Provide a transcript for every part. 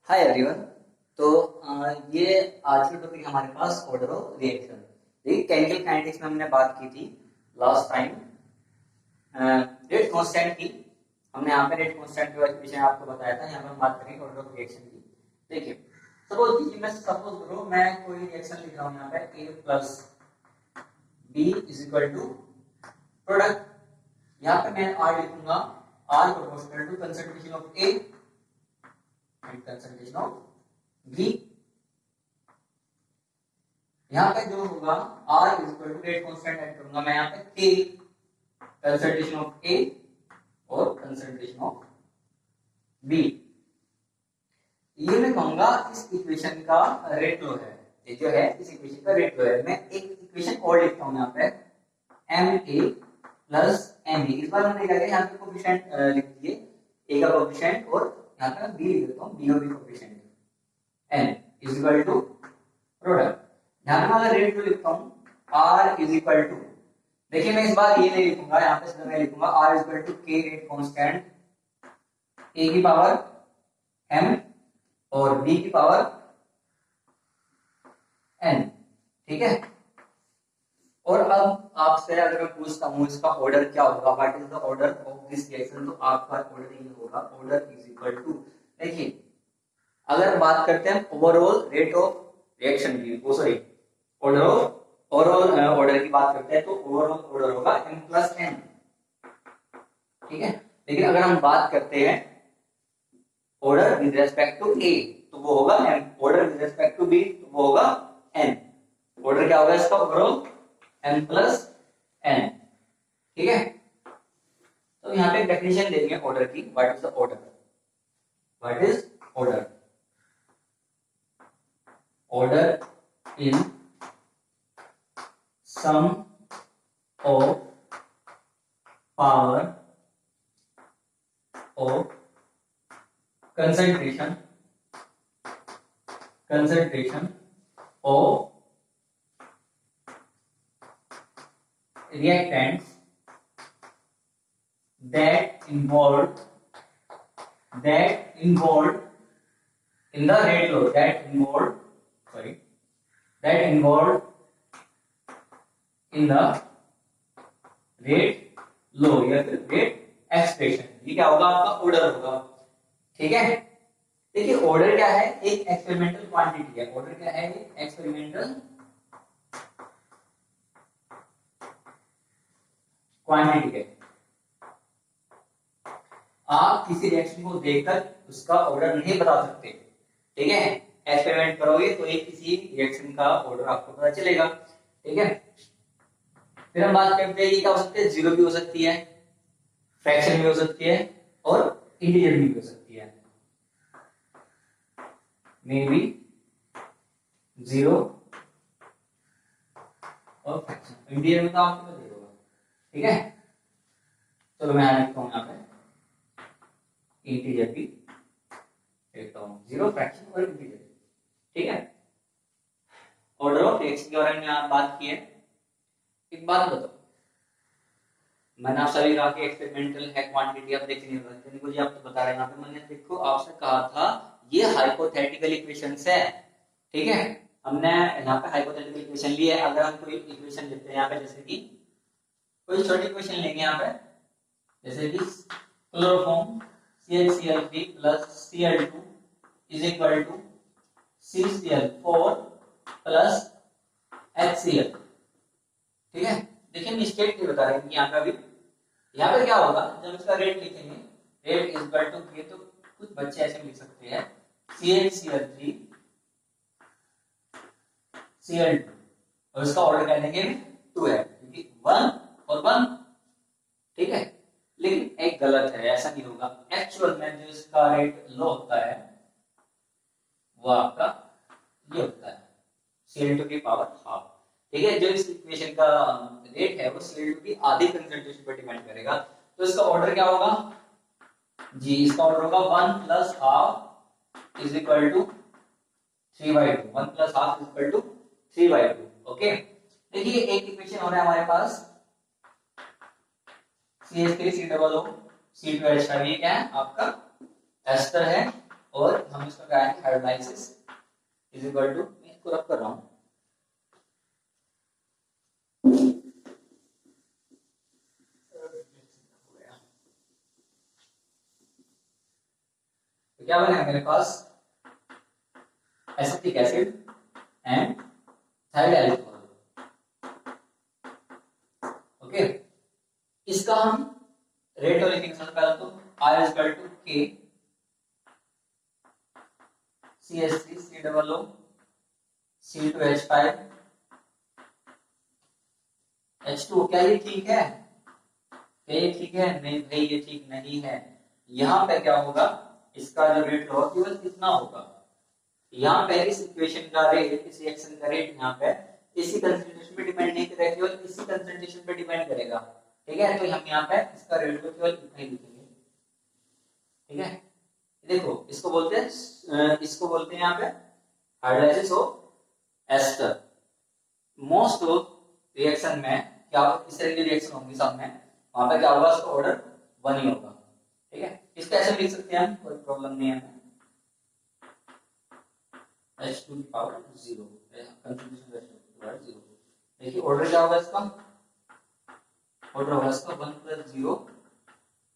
Hi everyone. तो ये आज की टॉपिक हमारे पास ऑर्डर ऑफ रिएक्शन। देखिए केमिकल काइनेटिक्स में हमने बात की थी लास्ट टाइम रेट कांस्टेंट की। हमने यहाँ पे रेट कांस्टेंट के विषय में आपको बताया था। यहाँ पे हम बात करेंगे ऑर्डर ऑफ रिएक्शन की। देखिए सपोज करो मैं कोई रिएक्शन लिख रहा हूँ यहाँ पे A plus B is equal to product. यहाँ पे मैं आर लिखूंगा, R proportional to concentration of A and concentration of B. यहाँ पे जो होगा R is equal to rate constant add करूंगा मैं यहाँ पे K, कंसंट्रेशन ऑफ A और कंसंट्रेशन ऑफ B। ये मैं कहूंगा इस इक्वेशन का रेट लो है। ये जो है इस इक्वेशन का रेट लो है। मैं एक इक्वेशन और लिखता हूँ यहाँ पे Ma प्लस Me। इस बार मैंने क्या किया, यहाँ पे कोफिशिएंट लिख दिए, A का कोफिशिएंट और यहाँ पे B लिख देता हूँ, B का भी coefficient. N is equal to product. ध्यान में अगर रेट को लिखता हूँ R इज इक्वल टू, देखिए मैं इस बार ये नहीं लिखूंगा, यहाँ पे सीधा मैं लिखूंगा R is equal to K rate constant A की पावर M और B की पावर N। ठीक है। और अब आपसे अगर मैं पूछता हूँ इसका ऑर्डर क्या होगा, what is the order of this reaction, तो आपका ऑर्डर ये होगा, ऑर्डर इज इक्वल टू, देखिए अगर बात करते हैं ओवरऑल रेट ऑफ रिएक्शन की, सॉरी ओवरऑल ऑर्डर की बात करते हैं तो ओवरऑल ऑर्डर होगा m प्लस n। ठीक है। लेकिन अगर हम बात करते हैं order with respect to a तो वो होगा m, order with respect to b तो वो होगा n। ऑर्डर क्या होगा इसका ओवरऑल m प्लस n। ठीक है। तो यहाँ पे डेफिनेशन देंगे ऑर्डर की, what is the order, what is order, order in sum of power of concentration of reactants that involved in the rate law, that involved in the rate law या फिर rate expression। ये क्या होगा, आपका order होगा। ठीक है। देखिए ऑर्डर क्या है, एक एक्सपेरिमेंटल क्वांटिटी है। ऑर्डर क्या है, एक एक्सपेरिमेंटल क्वांटिटी है। आप किसी रिएक्शन को देखकर उसका ऑर्डर नहीं बता सकते। ठीक है। एक्सपेरिमेंट करोगे तो एक किसी रिएक्शन का ऑर्डर आपको पता चलेगा। ठीक है। फिर हम बात करते हैं, ये क्या हो सकते हैं, जीरो भी हो सकती है, फ्रैक्शन भी हो सकती है और इंटीजर भी हो सकती है। मे बी जीरो और फ्रैक्शन, इंटीजर में तो आपको पता ही होगा। ठीक है। चलो मैं लिखता हूं यहाँ पे इंटीजर भी लिखता हूं, जीरो, फ्रैक्शन और इंटीजर। ठीक है। ऑर्डर ऑफ रिएक्शन के बारे में आप बात की है। एक बात बताओ, मैंने आप सभी कहा कि एक्सपेरिमेंटल है क्वांटिटी, आप देख नहीं रहे थे, मुझे आप तो बता रहे हैं। यहाँ पे मैंने देखो आपसे कहा था ये हाइपोथेटिकल इक्वेशंस है। ठीक है। हमने यहाँ पे हाइपोथेटिकल इक्वेशन ली है। अगर हम कोई इक्वेशन लेते हैं यहाँ पे, जैसे कि कोई छोटी इक्वेशन लेंगे यहाँ पे, जैसे कि chloroform CH3 plus Cl2 is equal to CCl4 plus HCl। ठीक है। देखिए हम स्टेट नहीं बता रहे हैं यहाँ का भी। यहाँ पे क्या होगा, जब इसका रेट लिखेंगे, रेट इज इक्वल टू के, तो कुछ बच्चे ऐसे लिख सकते हैं CH3 Cl2 और इसका ऑर्डर क्या लेंगे 2 है, क्योंकि 1 और 1। ठीक है। लेकिन एक गलत है, ऐसा नहीं होगा। एक्चुअल में जो इसका रेट लो होता है वो आपका ये होता है Cl2 की पावर हाफ। ठीक है। जो इस इक्वेशन का रेट है वो Cl2 की आधी कंसंट्रेशन पर डिपेंड करेगा। तो इसका ऑर्डर क्या होगा जी, इसका ऑर्डर होगा 1 plus half is equal to 3/2। 1 plus half is equal to 3/2। Okay. देखिए एक इक्वेशन और है हमारे पास CH3 COO C2H5, ये क्या है आपका एस्टर है और हम इसका क्या है हाइड्रोलाइसिस इज इक्वल टू, मैं इसको रब कर रहा हूँ, तो क्या बनेगा मेरे पास acetic acid and thyroid alcohol. Okay, इसका हम रेट लिखेंगे सबसे पहले तो R is equal to K CH3 COO C2H5 H2। क्या ये ठीक है? क्या ये ठीक है? नहीं भाई ये ठीक नहीं है। यहाँ पे क्या होगा, इसका जो रेट होगा केवल कितना होगा, यहाँ पे इस इक्वेशन का रेट, इस रिएक्शन का रेट यहाँ पे इसी कंसंट्रेशन पे डिपेंड नहीं करेगा, केवल इसी कंसंट्रेशन पे डिपेंड करेगा। ठीक है, तो हम यहाँ पे इसका रेट को केवल इतना ही लिखेंगे। ठीक है, देखो इसको बोलते हैं यहाँ पे hydrolysis of ester. Most of reaction में क्या इस तरह की रिएक्शन होंगी सब में, वहां पे क्या होगा, उसका ऑर्डर 1 ही होगा। ठीक है, इसको ऐसे लिख सकते हैं हम, कोई प्रॉब्लम नहीं है। H2 की पावर 0, कंसंट्रेशन रेशियो 0। देखिए ऑर्डर क्या होगा इसका, ऑर्डर होगा इसका 1 + 0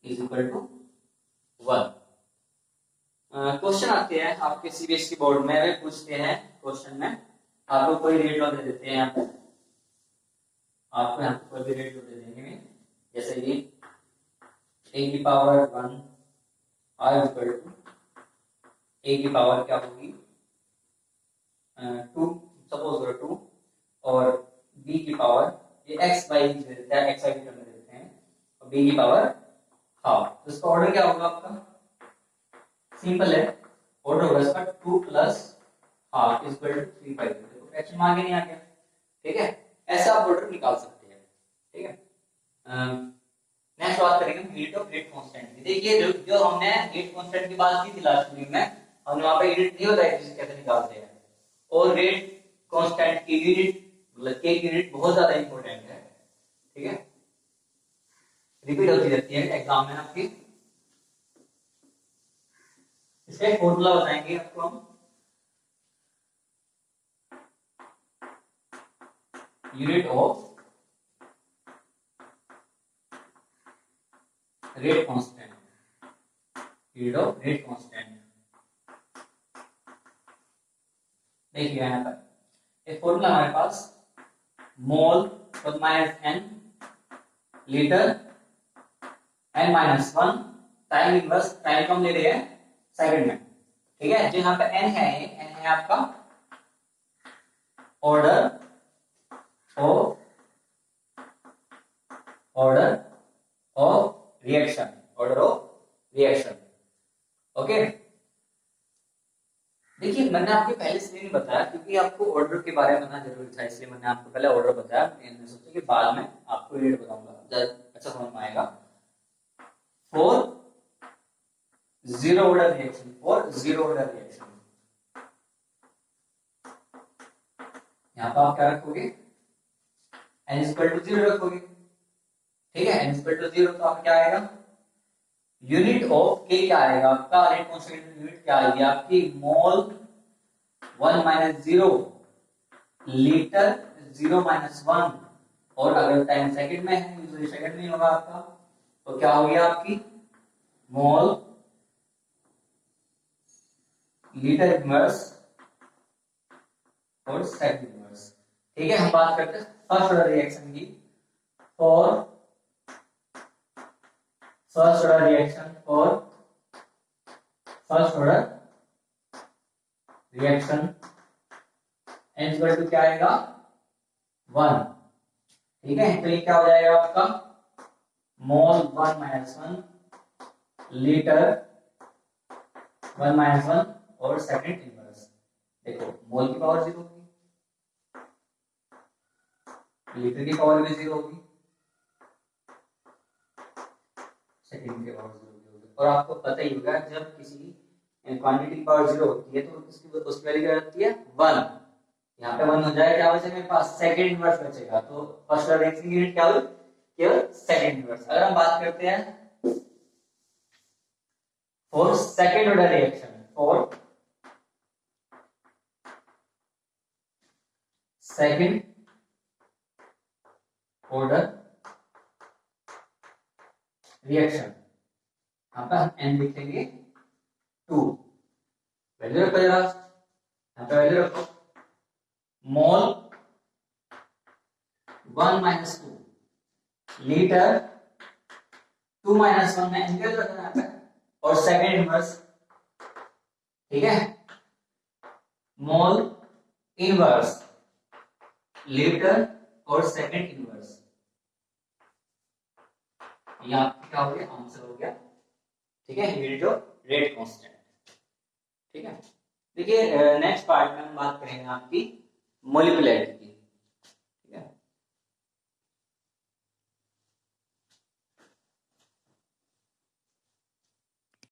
इज इक्वल टू 1। क्वेश्चन आते हैं आपके सीबीएसई बोर्ड में, वे पूछते हैं क्वेश्चन में आपको कोई रेट दे देते हैं, यहाँ पे आपको यहाँ पे कोई भी रेट दे देंगे, जैसे ये a की power 1 r equal to a की पावर क्या होगी 2, सपोज करो 2, और b की पावर ये x y दे देता है, x y की टर्म देते हैं, और b की पावर हाफ। तो इसका ऑर्डर क्या होगा आपका, सिंपल है, ऑर्डर होगा इसका 2 + हाफ इज इक्वल टू 3/2। देखो फ्रैक्शन में आगे नहीं आ गया। ठीक है, ऐसा आप ऑर्डर निकाल सकते हैं। ठीक है, नेक्स्ट बात करेंगे यूनिट ऑफ रेट कांस्टेंट की। देखिए जो हमने रेट कांस्टेंट की बात की थी लास्ट वीडियो में, हमने वहां पे यूनिट नहीं बताई थी कैसे निकालते हैं, और रेट कांस्टेंट की यूनिट मतलब के यूनिट बहुत ज्यादा इंपॉर्टेंट है। ठीक है, रिपीट होती रहती है एग्जाम में आपकी। इसका एक फॉर्मूला बताएंगे आपको हम, unit of rate constant, unit of rate constant. देखिए यहाँ पर एक फॉर्मूला हमारे पास, mole +n litre n-1 time inverse, time कम ले रहे हैं सेकंड में। ठीक है, जो यहाँ पे n है, n है आपका order of reaction, order of reaction. Okay, देखिए मैंने आपको पहले इसलिए नहीं बताया क्योंकि आपको ऑर्डर के बारे में बताना जरूरी था, इसलिए मैंने आपको पहले ऑर्डर बताया। मैंने सोचा कि बाद में आपको रेट बताऊंगा, अच्छा समझ में आएगा। For zero order reaction, for zero order reaction यहाँ पर आप क्या रखोगे, n = 0 रखोगे। ठीक है, n = 0 तो आप क्या आएगा, यूनिट ऑफ k क्या आएगा आपका, रेट कांस्टेंट यूनिट क्या आएगी आपकी, मोल 1 - 0 लीटर 0 - 1, और अगर टाइम सेकंड में है, यूजुअली सेकंड में होगा आपका, तो क्या हो गया आपकी मोल लीटर इनवर्स और सेकंड इनवर्स। ठीक है, हम बात करते हैं फर्स्ट ऑर्डर रिएक्शन की, और फर्स्ट ऑर्डर रिएक्शन, और फर्स्ट ऑर्डर रिएक्शन n = क्या आएगा 1। ठीक है, तो ये क्या हो जाएगा आपका मोल 1 - 1 लीटर 1 - 1 और सेकंड इनवर्स। देखो मोल की पावर 0 होगी, लीटर की पावर भी 0 होगी, सेकंड की पावर 0 होगी। और आपको पता ही होगा जब किसी क्वांटिटी की पावर 0 होती है तो उसकी वैल्यू क्या होती है 1। यहाँ पे 1 हो जाए, क्या बचेगा मेरे पास सेकंड इनवर्स बचेगा, तो फर्स्ट ऑर्डर रिएक्शन यूनिट क्या होगी, केवल सेकंड इनवर्स। अगर हम बात करते हैं फॉर सेकंड ऑर्डर रिएक्शन, और सेकंड ऑर्डर रिएक्शन, यहाँ पर n लिखेंगे 2, वैल्यू रखो जरा, यहाँ पे वैल्यू रखो, मोल 1 माइनस 2, लीटर 2 माइनस 1 में एंगल रखना यहाँ पे, और सेकंड इनवर्स, ठीक है, मोल इनवर्स लीटर और सेकंड इनवर्स, ये आपका क्या हो गया, आंसर हो गया, ठीक है, यूनिट ऑफ रेट कांस्टेंट, ठीक है। देखिए नेक्स्ट पार्ट में हम बात करेंगे आपकी मोलिकुलरिटी,